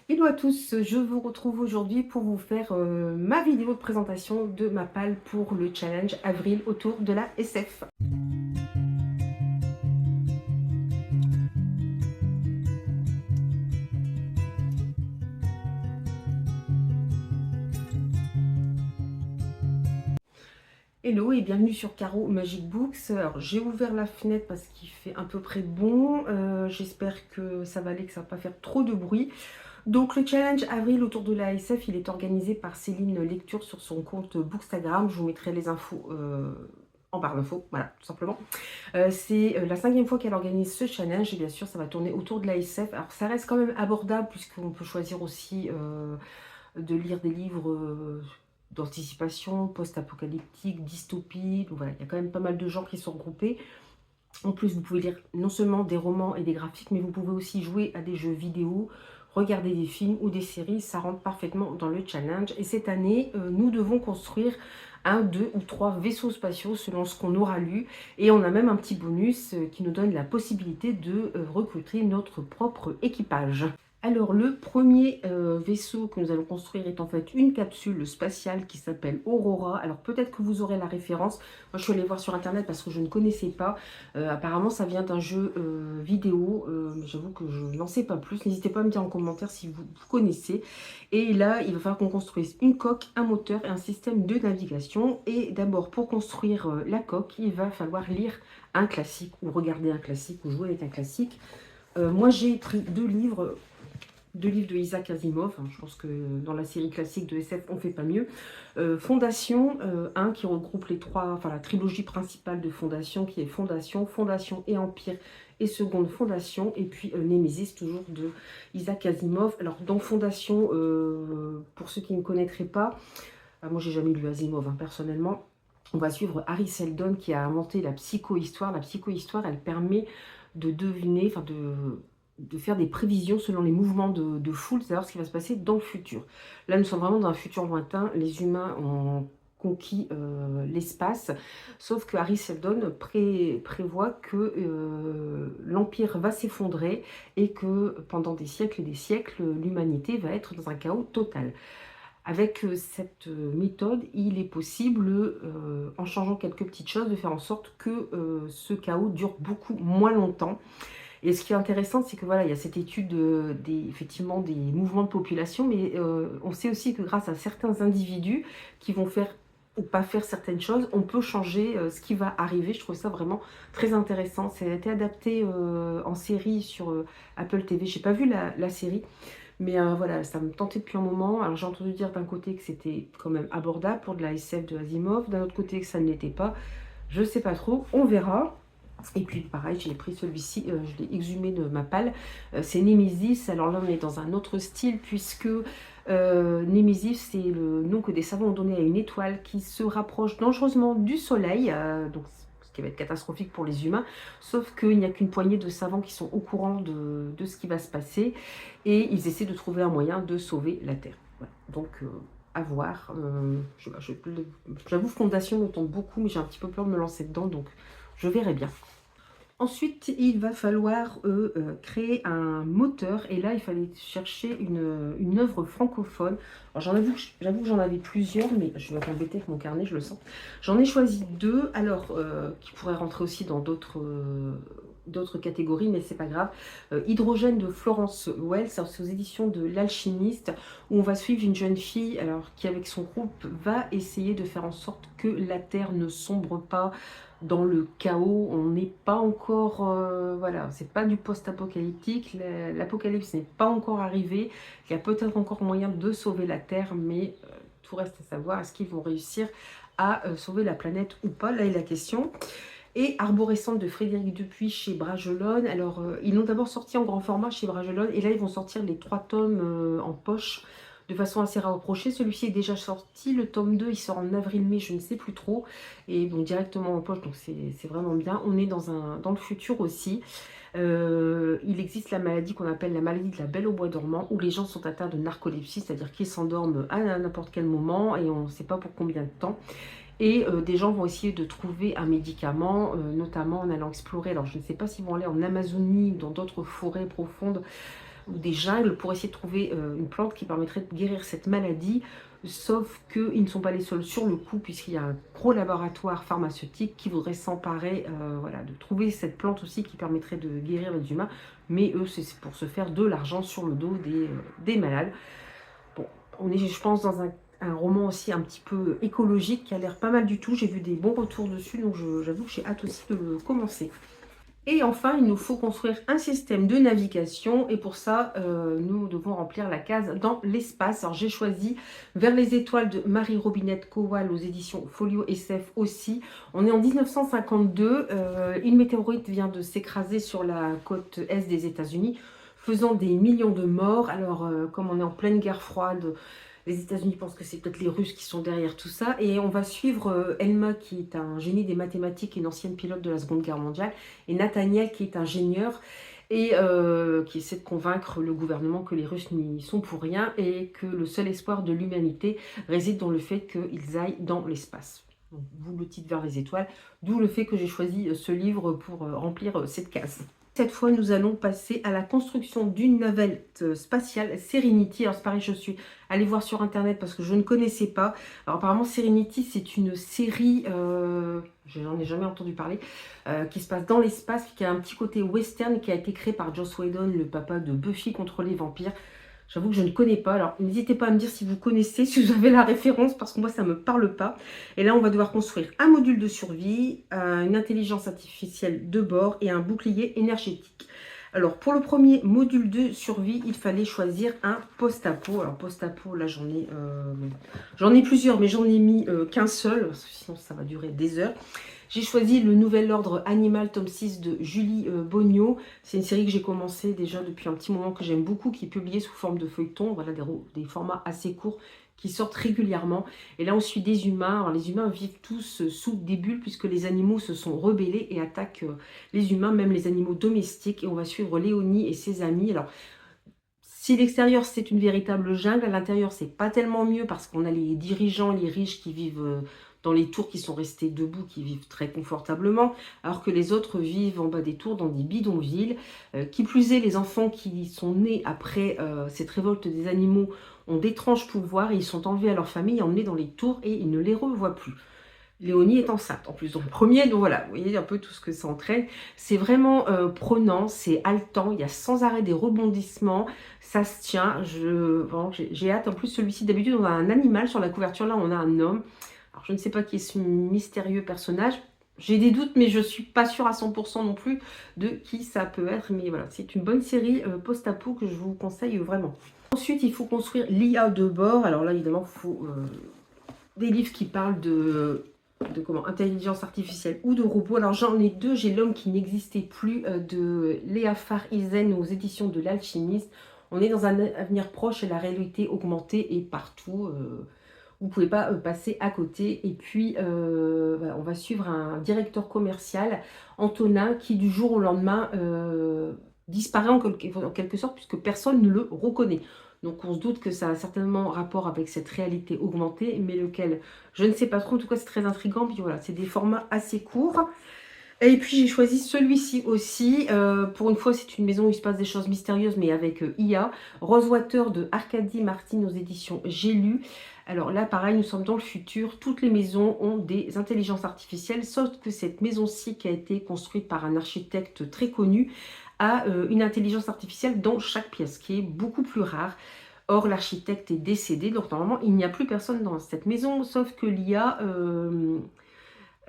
Hello à tous, je vous retrouve aujourd'hui pour vous faire ma vidéo de présentation de ma palle pour le challenge avril autour de la SF. Hello et bienvenue sur Caro Magic Books. Alors j'ai ouvert la fenêtre parce qu'il fait à peu près bon. J'espère que ça va aller, que ça va pas faire trop de bruit. Donc le challenge avril autour de la SF, il est organisé par Céline Lecture sur son compte Bookstagram. Je vous mettrai les infos en barre d'infos, voilà, tout simplement. C'est la 5e fois qu'elle organise ce challenge et bien sûr ça va tourner autour de la SF. Alors ça reste quand même abordable puisqu'on peut choisir aussi de lire des livres d'anticipation, post-apocalyptique, dystopie. Donc voilà, il y a quand même pas mal de genres qui sont regroupés. En plus, vous pouvez lire non seulement des romans et des graphiques, mais vous pouvez aussi jouer à des jeux vidéo, regarder des films ou des séries. Ça rentre parfaitement dans le challenge. Et cette année, nous devons construire un, deux ou trois vaisseaux spatiaux selon ce qu'on aura lu. Et on a même un petit bonus qui nous donne la possibilité de recruter notre propre équipage. Alors le premier vaisseau que nous allons construire est en fait une capsule spatiale qui s'appelle Aurora. Alors peut-être que vous aurez la référence. Moi je suis allée voir sur internet parce que je ne connaissais pas. Apparemment ça vient d'un jeu vidéo. Mais j'avoue que je n'en sais pas plus. N'hésitez pas à me dire en commentaire si vous connaissez. Et là il va falloir qu'on construise une coque, un moteur et un système de navigation. Et d'abord pour construire la coque, il va falloir lire un classique ou regarder un classique ou jouer avec un classique. Moi j'ai pris deux livres de Isaac Asimov. Je pense que dans la série classique de SF, on ne fait pas mieux. Fondation, un qui regroupe les trois, enfin la trilogie principale de Fondation, qui est Fondation, Fondation et Empire, et seconde Fondation, et puis Némésis, toujours de Isaac Asimov. Alors dans Fondation, pour ceux qui ne connaîtraient pas, moi j'ai jamais lu Asimov personnellement, on va suivre Harry Seldon qui a inventé la psychohistoire. La psychohistoire, elle permet de deviner, enfin de faire des prévisions selon les mouvements de foule, c'est-à-dire ce qui va se passer dans le futur. Là, nous sommes vraiment dans un futur lointain. Les humains ont conquis l'espace, sauf que Harry Seldon prévoit que l'Empire va s'effondrer et que pendant des siècles et des siècles, l'humanité va être dans un chaos total. Avec cette méthode, il est possible, en changeant quelques petites choses, de faire en sorte que ce chaos dure beaucoup moins longtemps. Et ce qui est intéressant, c'est que voilà, il y a cette étude effectivement des mouvements de population, mais on sait aussi que grâce à certains individus qui vont faire ou pas faire certaines choses, on peut changer ce qui va arriver. Je trouve ça vraiment très intéressant. Ça a été adapté en série sur Apple TV. Je n'ai pas vu la série, mais voilà, ça me tentait depuis un moment. Alors j'ai entendu dire d'un côté que c'était quand même abordable pour de la SF de Asimov, d'un autre côté que ça ne l'était pas. Je ne sais pas trop, on verra. Et puis pareil, j'ai pris celui-ci, je l'ai exhumé de ma palle. C'est Némésis. Alors là, on est dans un autre style puisque Némésis, c'est le nom que des savants ont donné à une étoile qui se rapproche dangereusement du Soleil. Donc ce qui va être catastrophique pour les humains. Sauf qu'il n'y a qu'une poignée de savants qui sont au courant de ce qui va se passer. Et ils essaient de trouver un moyen de sauver la Terre. Voilà. Donc à voir. J'avoue, Fondation me tente beaucoup, mais j'ai un petit peu peur de me lancer dedans. Donc je verrai bien. Ensuite, il va falloir créer un moteur. Et là, il fallait chercher une œuvre francophone. Alors, j'avoue que j'en avais plusieurs, mais je vais m'embêter avec mon carnet, je le sens. J'en ai choisi deux, alors qui pourraient rentrer aussi dans d'autres catégories, mais c'est pas grave. Hydrogène de Florence Wells, c'est aux éditions de L'Alchimiste, où on va suivre une jeune fille alors, qui, avec son groupe, va essayer de faire en sorte que la Terre ne sombre pas dans le chaos. On n'est pas encore, voilà, c'est pas du post-apocalyptique, l'apocalypse n'est pas encore arrivé, il y a peut-être encore moyen de sauver la Terre, mais tout reste à savoir, est-ce qu'ils vont réussir à sauver la planète ou pas, là est la question. Et Arborescente de Frédéric Dupuis chez Bragelonne. Alors, ils l'ont d'abord sorti en grand format chez Bragelonne, et là, ils vont sortir les 3 tomes en poche, de façon assez rapprochée. Celui-ci est déjà sorti, le tome 2 il sort en avril-mai, je ne sais plus trop, et bon directement en poche, donc c'est vraiment bien. On est dans le futur aussi. Il existe la maladie qu'on appelle la maladie de la Belle au bois dormant, où les gens sont atteints de narcolepsie, c'est-à-dire qu'ils s'endorment à n'importe quel moment et on ne sait pas pour combien de temps. Et des gens vont essayer de trouver un médicament, notamment en allant explorer. Alors je ne sais pas s'ils vont aller en Amazonie ou dans d'autres forêts profondes ou des jungles pour essayer de trouver une plante qui permettrait de guérir cette maladie. Sauf qu'ils ne sont pas les seuls sur le coup, puisqu'il y a un gros laboratoire pharmaceutique qui voudrait s'emparer voilà, de trouver cette plante aussi qui permettrait de guérir les humains. Mais eux, c'est pour se faire de l'argent sur le dos des malades. Bon, on est, je pense, dans un roman aussi un petit peu écologique qui a l'air pas mal du tout. J'ai vu des bons retours dessus, donc j'avoue que j'ai hâte aussi de le commencer. Et enfin, il nous faut construire un système de navigation et pour ça, nous devons remplir la case dans l'espace. Alors j'ai choisi Vers les étoiles de Marie-Robinette Kowal aux éditions Folio SF aussi. On est en 1952, une météorite vient de s'écraser sur la côte est des États-Unis, faisant des millions de morts. Alors comme on est en pleine guerre froide, les États-Unis pensent que c'est peut-être les Russes qui sont derrière tout ça. Et on va suivre Elma, qui est un génie des mathématiques et une ancienne pilote de la Seconde Guerre mondiale, et Nathaniel, qui est ingénieur et qui essaie de convaincre le gouvernement que les Russes n'y sont pour rien et que le seul espoir de l'humanité réside dans le fait qu'ils aillent dans l'espace. D'où le titre Vers les étoiles, d'où le fait que j'ai choisi ce livre pour remplir cette case. Cette fois, nous allons passer à la construction d'une navette spatiale Serenity. Alors, c'est pareil, je suis allée voir sur Internet parce que je ne connaissais pas. Alors, apparemment, Serenity, c'est une série, j'en ai jamais entendu parler, qui se passe dans l'espace, qui a un petit côté western, qui a été créé par Joss Whedon, le papa de Buffy contre les vampires. J'avoue que je ne connais pas, alors n'hésitez pas à me dire si vous connaissez, si vous avez la référence, parce que moi ça ne me parle pas. Et là on va devoir construire un module de survie, une intelligence artificielle de bord et un bouclier énergétique. Alors pour le premier module de survie, il fallait choisir un post-apo. Alors post-apo, là j'en ai plusieurs, mais j'en ai mis qu'un seul, parce que sinon ça va durer des heures. J'ai choisi Le Nouvel Ordre Animal, tome 6 de Julie Bogno. C'est une série que j'ai commencé déjà depuis un petit moment, que j'aime beaucoup, qui est publiée sous forme de feuilleton. Voilà, des formats assez courts qui sortent régulièrement. Et là, on suit des humains. Alors, les humains vivent tous sous des bulles, puisque les animaux se sont rebellés et attaquent les humains, même les animaux domestiques. Et on va suivre Léonie et ses amis. Alors, si l'extérieur c'est une véritable jungle, à l'intérieur c'est pas tellement mieux parce qu'on a les dirigeants, les riches qui vivent dans les tours, qui sont restés debout, qui vivent très confortablement, alors que les autres vivent en bas des tours dans des bidonvilles. Qui plus est, les enfants qui sont nés après cette révolte des animaux ont d'étranges pouvoirs et ils sont enlevés à leur famille, emmenés dans les tours et ils ne les revoient plus. Léonie est enceinte en plus dans le premier, donc voilà, vous voyez un peu tout ce que ça entraîne. C'est vraiment prenant, c'est haletant, il y a sans arrêt des rebondissements, ça se tient. J'ai hâte. En plus, celui-ci, d'habitude, on a un animal sur la couverture, là on a un homme. Alors je ne sais pas qui est ce mystérieux personnage, j'ai des doutes, mais je ne suis pas sûre à 100% non plus de qui ça peut être. Mais voilà, c'est une bonne série post-apo que je vous conseille vraiment. Ensuite, il faut construire l'IA de bord. Alors là, évidemment, il faut des livres qui parlent de intelligence artificielle ou de robots. Alors j'en ai deux. J'ai L'homme qui n'existait plus de Léa Farisen aux éditions de l'Alchimiste. On est dans un avenir proche et la réalité augmentée est partout. Vous ne pouvez pas passer à côté. Et puis, voilà, on va suivre un directeur commercial, Antonin, qui du jour au lendemain disparaît en quelque sorte, puisque personne ne le reconnaît. Donc on se doute que ça a certainement rapport avec cette réalité augmentée, mais lequel, je ne sais pas trop. En tout cas, c'est très intriguant. Puis voilà, c'est des formats assez courts. Et puis j'ai choisi celui-ci aussi. Pour une fois, c'est une maison où il se passe des choses mystérieuses, mais avec IA. Rosewater de Arcadie Martin aux éditions J'ai lu. Alors là, pareil, nous sommes dans le futur. Toutes les maisons ont des intelligences artificielles, sauf que cette maison-ci, qui a été construite par un architecte très connu, a une intelligence artificielle dans chaque pièce, qui est beaucoup plus rare. Or, l'architecte est décédé, donc normalement, il n'y a plus personne dans cette maison, sauf que l'IA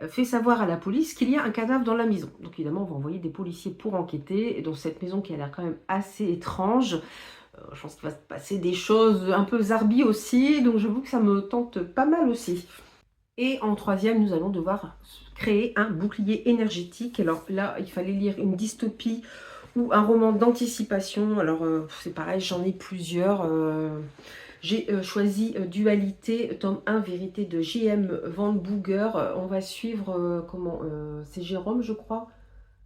fait savoir à la police qu'il y a un cadavre dans la maison. Donc évidemment, on va envoyer des policiers pour enquêter dans cette maison qui a l'air quand même assez étrange. Je pense qu'il va se passer des choses un peu zarbi aussi, donc j'avoue que ça me tente pas mal aussi. Et en troisième, nous allons devoir créer un bouclier énergétique. Alors là, il fallait lire une dystopie ou un roman d'anticipation. Alors c'est pareil, j'en ai plusieurs. J'ai choisi Dualité, tome 1, Vérité de J.M. Van Booger. On va suivre, c'est Jérôme, je crois.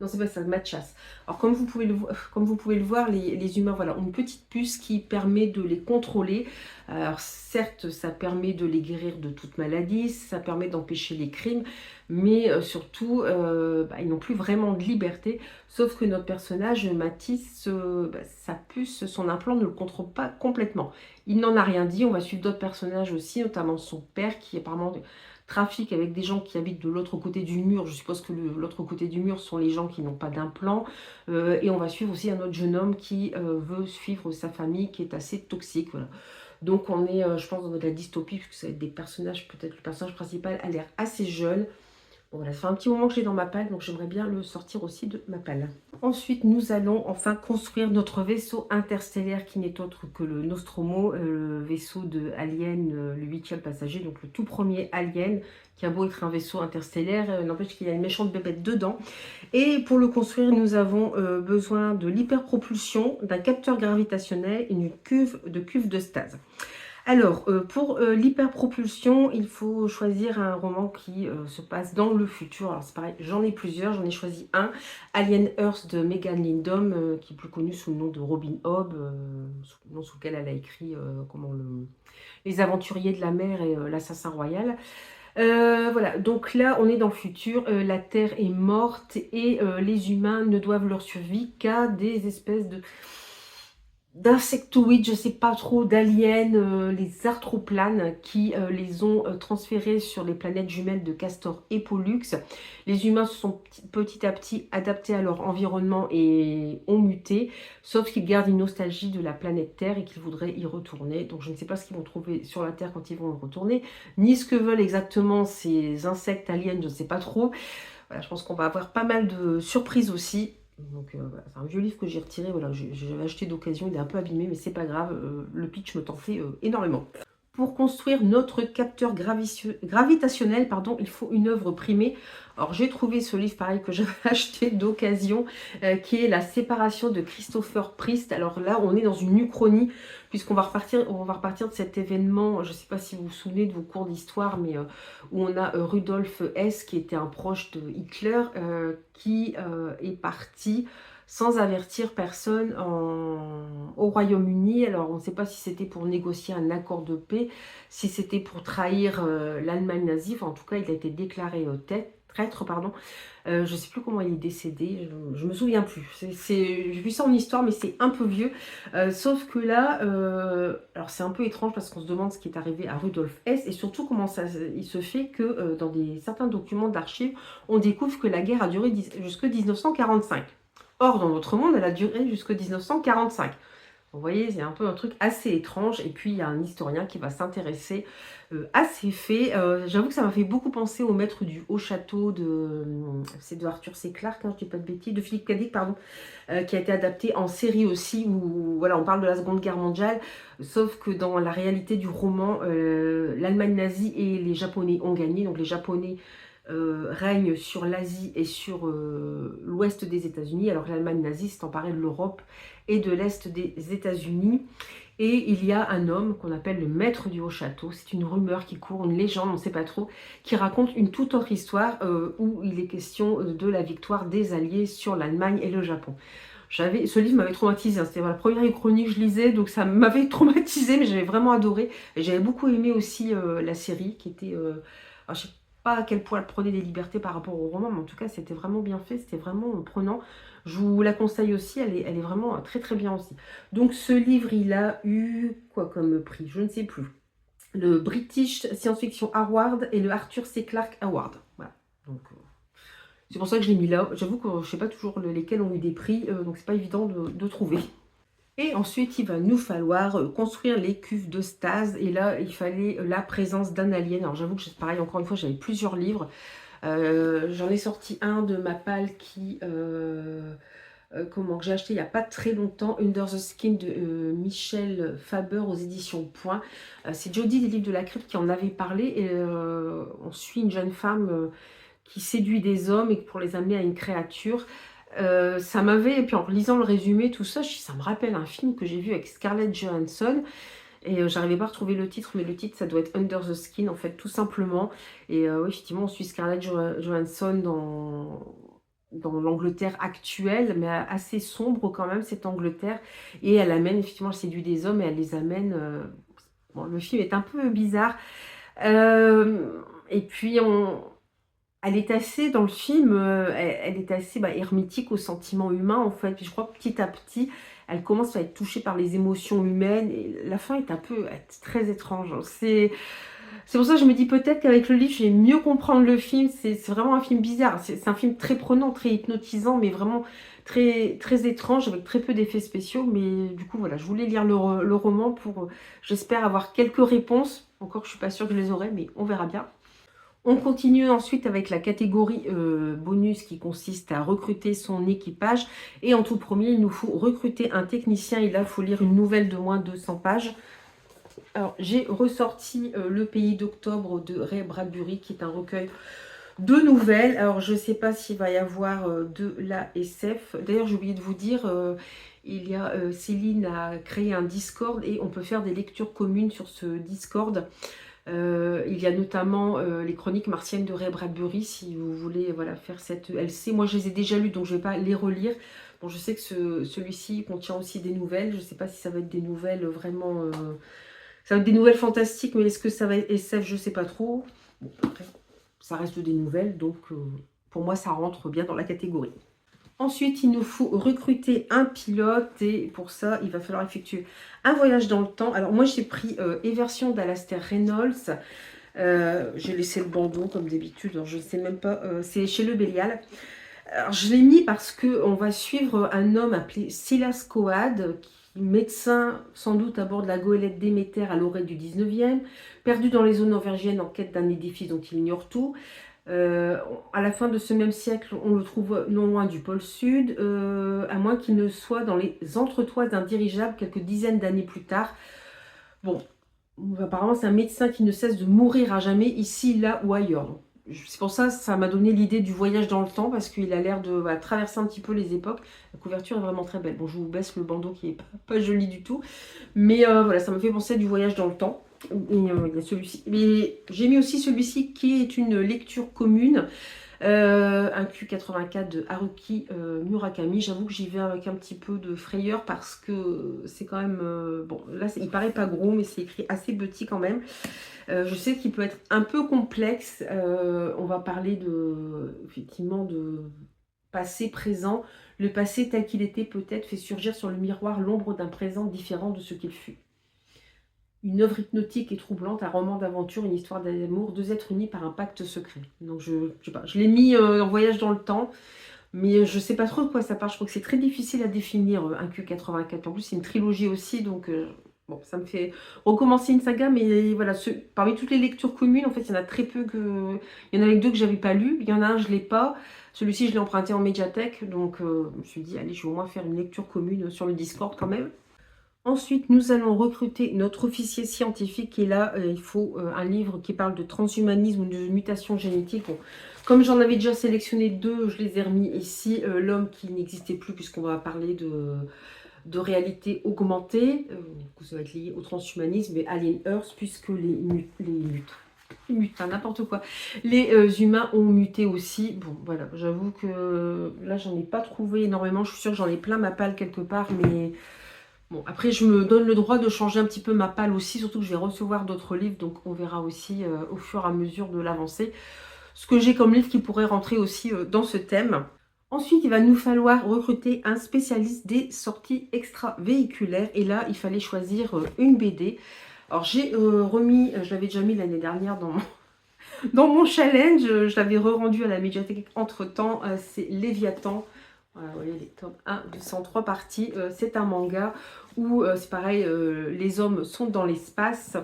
Non, c'est pas ça, Matchas. Alors, comme vous pouvez le voir, les humains voilà, ont une petite puce qui permet de les contrôler. Alors, certes, ça permet de les guérir de toute maladie, ça permet d'empêcher les crimes, mais surtout, bah, ils n'ont plus vraiment de liberté. Sauf que notre personnage, Matisse, bah, sa puce, son implant ne le contrôle pas complètement. Il n'en a rien dit. On va suivre d'autres personnages aussi, notamment son père, qui apparemment trafic avec des gens qui habitent de l'autre côté du mur. Je suppose que l'autre côté du mur sont les gens qui n'ont pas d'implant. Et on va suivre aussi un autre jeune homme qui veut suivre sa famille, qui est assez toxique. Voilà. Donc on est, je pense, dans de la dystopie, puisque ça va être des personnages, peut-être le personnage principal a l'air assez jeune. Bon, voilà, ça fait un petit moment que j'ai dans ma palle, donc j'aimerais bien le sortir aussi de ma palle. Ensuite, nous allons enfin construire notre vaisseau interstellaire qui n'est autre que le Nostromo, le vaisseau de Alien, le 8e passager, donc le tout premier Alien, qui a beau être un vaisseau interstellaire, n'empêche qu'il y a une méchante bébête dedans. Et pour le construire, nous avons besoin de l'hyperpropulsion, d'un capteur gravitationnel et d'une cuve de stase. Alors, pour l'hyperpropulsion, il faut choisir un roman qui se passe dans le futur. Alors, c'est pareil, j'en ai plusieurs. J'en ai choisi un, Alien Earth de Megan Lindholm, qui est plus connue sous le nom de Robin Hobb, le nom sous lequel elle a écrit Les Aventuriers de la mer et L'Assassin Royal. Voilà, donc là, on est dans le futur. La Terre est morte et les humains ne doivent leur survie qu'à des espèces d'insectoïdes, je sais pas trop, d'aliens, les arthroplanes qui les ont transférés sur les planètes jumelles de Castor et Pollux. Les humains se sont petit à petit adaptés à leur environnement et ont muté, sauf qu'ils gardent une nostalgie de la planète Terre et qu'ils voudraient y retourner. Donc je ne sais pas ce qu'ils vont trouver sur la Terre quand ils vont y retourner, ni ce que veulent exactement ces insectes aliens, je ne sais pas trop. Voilà, je pense qu'on va avoir pas mal de surprises aussi. Donc voilà, c'est un vieux livre que j'ai retiré, voilà, j'avais acheté d'occasion, il est un peu abîmé, mais c'est pas grave, le pitch me tentait énormément. Pour construire notre capteur gravitationnel, pardon, il faut une œuvre primée. Alors j'ai trouvé ce livre pareil que j'avais acheté d'occasion, qui est La séparation de Christopher Priest. Alors là, on est dans une uchronie, puisqu'on va repartir de cet événement, je ne sais pas si vous vous souvenez de vos cours d'histoire, mais où on a Rudolf Hess, qui était un proche de Hitler, qui est parti sans avertir personne au Royaume-Uni. Alors, on ne sait pas si c'était pour négocier un accord de paix, si c'était pour trahir l'Allemagne nazie. Enfin, en tout cas, il a été déclaré traître, pardon. Je ne sais plus comment il est décédé, je me souviens plus. J'ai vu ça en histoire, mais c'est un peu vieux. Sauf que là, alors c'est un peu étrange parce qu'on se demande ce qui est arrivé à Rudolf Hess et surtout comment il se fait que dans certains documents d'archives, on découvre que la guerre a duré jusque 1945. Or, dans notre monde, elle a duré jusqu'en 1945. Vous voyez, c'est un peu un truc assez étrange. Et puis, il y a un historien qui va s'intéresser à ces faits. J'avoue que ça m'a fait beaucoup penser au maître du haut château c'est de Arthur C. Clarke, hein, je dis pas de bêtises, de Philippe K. Dick, pardon, qui a été adapté en série aussi, où voilà, on parle de la Seconde Guerre mondiale, sauf que dans la réalité du roman, l'Allemagne nazie et les Japonais ont gagné. Donc les Japonais règne sur l'Asie et sur l'ouest des États-Unis, alors que l'Allemagne nazie s'est emparée de l'Europe et de l'est des États-Unis. Et il y a un homme qu'on appelle le maître du haut château, c'est une rumeur qui court, une légende, on ne sait pas trop, qui raconte une toute autre histoire où il est question de la victoire des Alliés sur l'Allemagne et le Japon. Ce livre m'avait traumatisé, hein. C'était la première chronique que je lisais, donc ça m'avait traumatisé, mais j'avais vraiment adoré. Et j'avais beaucoup aimé aussi la série qui était... alors, je sais pas à quel point elle prenait des libertés par rapport au roman, mais en tout cas c'était vraiment bien fait, c'était vraiment prenant. Je vous la conseille aussi, elle est vraiment très très bien aussi. Donc ce livre, il a eu quoi comme prix? Je ne sais plus. Le British Science Fiction Award et le Arthur C. Clarke Award. Voilà. Donc c'est pour ça que je l'ai mis là. J'avoue que je ne sais pas toujours lesquels ont eu des prix, donc c'est pas évident de trouver. Et ensuite, il va nous falloir construire les cuves de stase. Et là, il fallait la présence d'un alien. Alors j'avoue que c'est pareil, encore une fois, j'avais plusieurs livres. J'en ai sorti un de ma palle que j'ai acheté il n'y a pas très longtemps, Under the Skin de Michel Faber aux éditions Point. C'est Jodie des livres de la crypte qui en avait parlé. Et on suit une jeune femme qui séduit des hommes et pour les amener à une créature. Ça m'avait, et puis en lisant le résumé, tout ça, ça me rappelle un film que j'ai vu avec Scarlett Johansson. Et j'arrivais pas à retrouver le titre, mais le titre, ça doit être Under the Skin, en fait, tout simplement. Et oui, effectivement, on suit Scarlett Johansson dans l'Angleterre actuelle, mais assez sombre quand même, cette Angleterre. Et elle amène, effectivement, elle séduit des hommes et elle les amène... bon, le film est un peu bizarre. Et puis, elle est assez, dans le film, elle est assez hermétique aux sentiments humains, en fait. Puis je crois que petit à petit, elle commence à être touchée par les émotions humaines. Et la fin est un peu très étrange. C'est pour ça que je me dis peut-être qu'avec le livre, je vais mieux comprendre le film. C'est vraiment un film bizarre. C'est un film très prenant, très hypnotisant, mais vraiment très, très étrange, avec très peu d'effets spéciaux. Mais du coup, voilà, je voulais lire le roman pour, j'espère, avoir quelques réponses. Encore que je suis pas sûre que je les aurai, mais on verra bien. On continue ensuite avec la catégorie bonus qui consiste à recruter son équipage. Et en tout premier, il nous faut recruter un technicien. Et là, il faut lire une nouvelle de moins de 100 pages. Alors, j'ai ressorti Le Pays d'Octobre de Ray Bradbury, qui est un recueil de nouvelles. Alors, je ne sais pas s'il va y avoir de la SF. D'ailleurs, j'ai oublié de vous dire, Céline a créé un Discord et on peut faire des lectures communes sur ce Discord. Il y a notamment les chroniques martiennes de Ray Bradbury, si vous voulez voilà, faire cette LC. Moi, je les ai déjà lues, donc je ne vais pas les relire. Bon, je sais que celui-ci contient aussi des nouvelles. Je ne sais pas si ça va être des nouvelles vraiment... ça va être des nouvelles fantastiques, mais est-ce que ça va être SF? Je ne sais pas trop. Bon, après, ça reste des nouvelles, donc pour moi, ça rentre bien dans la catégorie. Ensuite, il nous faut recruter un pilote et pour ça, il va falloir effectuer un voyage dans le temps. Alors moi, j'ai pris Eversion d'Alastair Reynolds. J'ai laissé le bandeau comme d'habitude, alors je ne sais même pas, c'est chez Le Bélial. Alors je l'ai mis parce qu'on va suivre un homme appelé Silas Coad, qui est médecin sans doute à bord de la goélette Déméter à l'orée du 19e, perdu dans les zones norvégiennes en quête d'un édifice dont il ignore tout. À la fin de ce même siècle, on le trouve non loin du pôle Sud, à moins qu'il ne soit dans les entretoits d'un dirigeable quelques dizaines d'années plus tard. Bon, apparemment c'est un médecin qui ne cesse de mourir à jamais, ici, là ou ailleurs. C'est pour ça que ça m'a donné l'idée du voyage dans le temps, parce qu'il a l'air de traverser un petit peu les époques. La couverture est vraiment très belle. Bon, je vous baisse le bandeau qui est pas joli du tout. Mais voilà, ça me fait penser à du voyage dans le temps. Et il y a celui-ci. Mais j'ai mis aussi celui-ci qui est une lecture commune. Un Q84 de Haruki Murakami. J'avoue que j'y vais avec un petit peu de frayeur parce que c'est quand même... bon, là, il paraît pas gros, mais c'est écrit assez petit quand même. Je sais qu'il peut être un peu complexe. On va parler effectivement de passé, présent. Le passé tel qu'il était peut-être fait surgir sur le miroir l'ombre d'un présent différent de ce qu'il fut. Une œuvre hypnotique et troublante, un roman d'aventure, une histoire d'amour, deux êtres unis par un pacte secret. Donc je sais pas, je l'ai mis en voyage dans le temps, mais je sais pas trop de quoi ça parle. Je crois que c'est très difficile à définir un Q84. En plus, c'est une trilogie aussi, donc bon, ça me fait recommencer une saga, mais voilà, parmi toutes les lectures communes, en fait, il y en a très peu que... Il y en avait que deux que j'avais pas lu, il y en a un, je l'ai pas. Celui-ci, je l'ai emprunté en médiathèque, donc je me suis dit, allez, je vais au moins faire une lecture commune sur le Discord quand même. Ensuite, nous allons recruter notre officier scientifique et là, il faut un livre qui parle de transhumanisme ou de mutation génétique. Bon, comme j'en avais déjà sélectionné deux, je les ai remis ici. L'homme qui n'existait plus, puisqu'on va parler de réalité augmentée. Ça va être lié au transhumanisme et Alien Earth, puisque n'importe quoi. Les humains ont muté aussi. Bon, voilà, j'avoue que là, j'en ai pas trouvé énormément. Je suis sûre que j'en ai plein ma palle quelque part, mais... Bon, après, je me donne le droit de changer un petit peu ma palle aussi, surtout que je vais recevoir d'autres livres, donc on verra aussi au fur et à mesure de l'avancée ce que j'ai comme livre qui pourrait rentrer aussi dans ce thème. Ensuite, il va nous falloir recruter un spécialiste des sorties extravéhiculaires, et là, il fallait choisir une BD. Alors, j'ai remis, je l'avais déjà mis l'année dernière dans mon challenge, je l'avais re-rendu à la médiathèque entre-temps, c'est Léviathan. Voilà, vous voyez les tomes 1 de 103 parties. C'est un manga où c'est pareil, les hommes sont dans l'espace.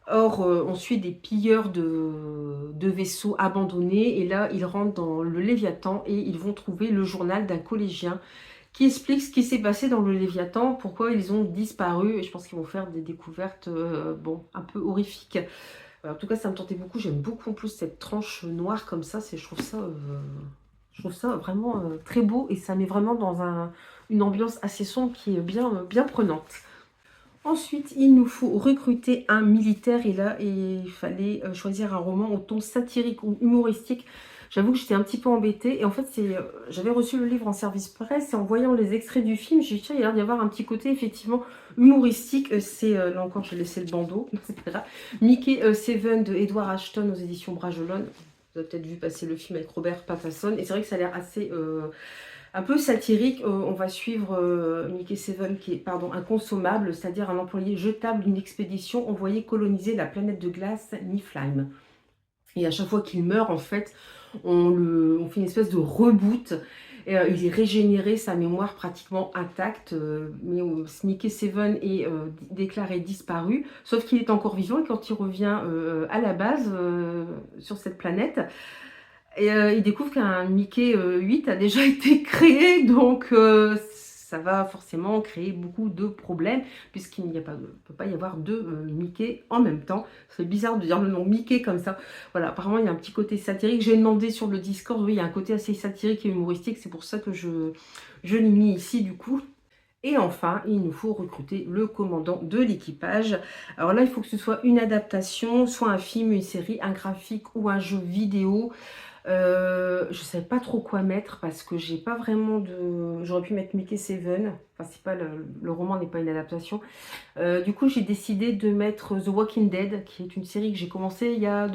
Or, on suit des pilleurs de vaisseaux abandonnés. Et là, ils rentrent dans le Léviathan et ils vont trouver le journal d'un collégien qui explique ce qui s'est passé dans le Léviathan, pourquoi ils ont disparu. Et je pense qu'ils vont faire des découvertes bon, un peu horrifiques. En tout cas, ça me tentait beaucoup. J'aime beaucoup en plus cette tranche noire comme ça. Je trouve ça vraiment très beau et ça met vraiment dans une ambiance assez sombre qui est bien prenante. Ensuite, il nous faut recruter un militaire et là, il fallait choisir un roman au ton satirique ou humoristique. J'avoue que j'étais un petit peu embêtée. Et en fait, j'avais reçu le livre en service presse. Et en voyant les extraits du film, j'ai dit, tiens, il y a l'air d'y avoir un petit côté, effectivement, humoristique. Là encore, j'ai laissé le bandeau. C'est pas grave. Mickey Seven de Edward Ashton aux éditions Bragelonne. Vous avez peut-être vu passer le film avec Robert Pattinson. Et c'est vrai que ça a l'air assez... un peu satirique. On va suivre Mickey Seven qui est inconsommable, c'est-à-dire un employé jetable d'une expédition envoyé coloniser la planète de glace Niflheim. Et à chaque fois qu'il meurt, en fait, on fait une espèce de reboot. Et, il est régénéré, sa mémoire pratiquement intacte. Mais Mickey Seven est déclaré disparu, sauf qu'il est encore vivant. Et quand il revient à la base sur cette planète, et il découvre qu'un Mickey 8 a déjà été créé, donc ça va forcément créer beaucoup de problèmes, puisqu'il ne peut pas y avoir deux Mickey en même temps. C'est bizarre de dire le nom Mickey comme ça. Voilà, apparemment il y a un petit côté satirique. J'ai demandé sur le Discord, oui, il y a un côté assez satirique et humoristique, c'est pour ça que je l'ai mis ici du coup. Et enfin, il nous faut recruter le commandant de l'équipage. Alors là, il faut que ce soit une adaptation, soit un film, une série, un graphique ou un jeu vidéo. Je ne savais pas trop quoi mettre parce que j'ai pas vraiment de... J'aurais pu mettre Mickey Seven. Enfin, c'est pas le roman n'est pas une adaptation. Du coup, j'ai décidé de mettre The Walking Dead, qui est une série que j'ai commencé il y a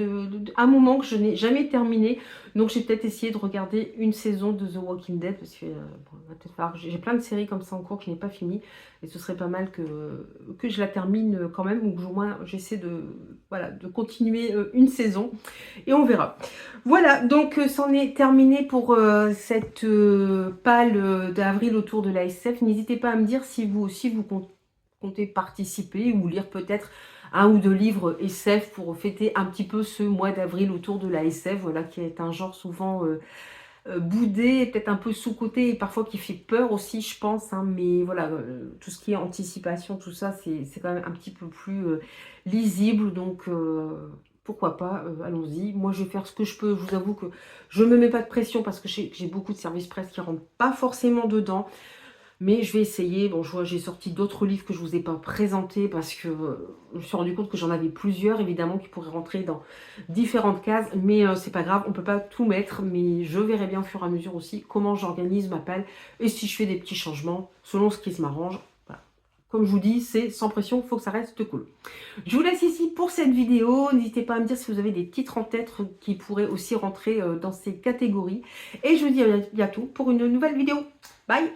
un moment que je n'ai jamais terminé. Donc, j'ai peut-être essayé de regarder une saison de The Walking Dead parce que j'ai plein de séries comme ça en cours que je n'ai pas fini. Et ce serait pas mal que je la termine quand même, ou que au moins j'essaie de continuer une saison. Et on verra. Voilà, donc c'en est terminé pour cette palle d'avril autour de la SF. N'hésitez pas à me dire si vous aussi vous comptez participer ou lire peut-être un ou deux livres SF pour fêter un petit peu ce mois d'avril autour de la SF, voilà, qui est un genre souvent boudé, peut-être un peu sous-coté et parfois qui fait peur aussi, je pense, hein, mais voilà, tout ce qui est anticipation, tout ça, c'est quand même un petit peu plus lisible, donc pourquoi pas, allons-y. Moi, je vais faire ce que je peux. Je vous avoue que je ne me mets pas de pression parce que j'ai beaucoup de services presse qui ne rentrent pas forcément dedans. Mais je vais essayer. Bon, j'ai sorti d'autres livres que je ne vous ai pas présentés parce que je me suis rendu compte que j'en avais plusieurs, évidemment, qui pourraient rentrer dans différentes cases. Mais c'est pas grave, on ne peut pas tout mettre. Mais je verrai bien au fur et à mesure aussi comment j'organise ma palle et si je fais des petits changements selon ce qui se m'arrange. Voilà. Comme je vous dis, c'est sans pression, il faut que ça reste cool. Je vous laisse ici pour cette vidéo. N'hésitez pas à me dire si vous avez des titres en tête qui pourraient aussi rentrer dans ces catégories. Et je vous dis à bientôt pour une nouvelle vidéo. Bye!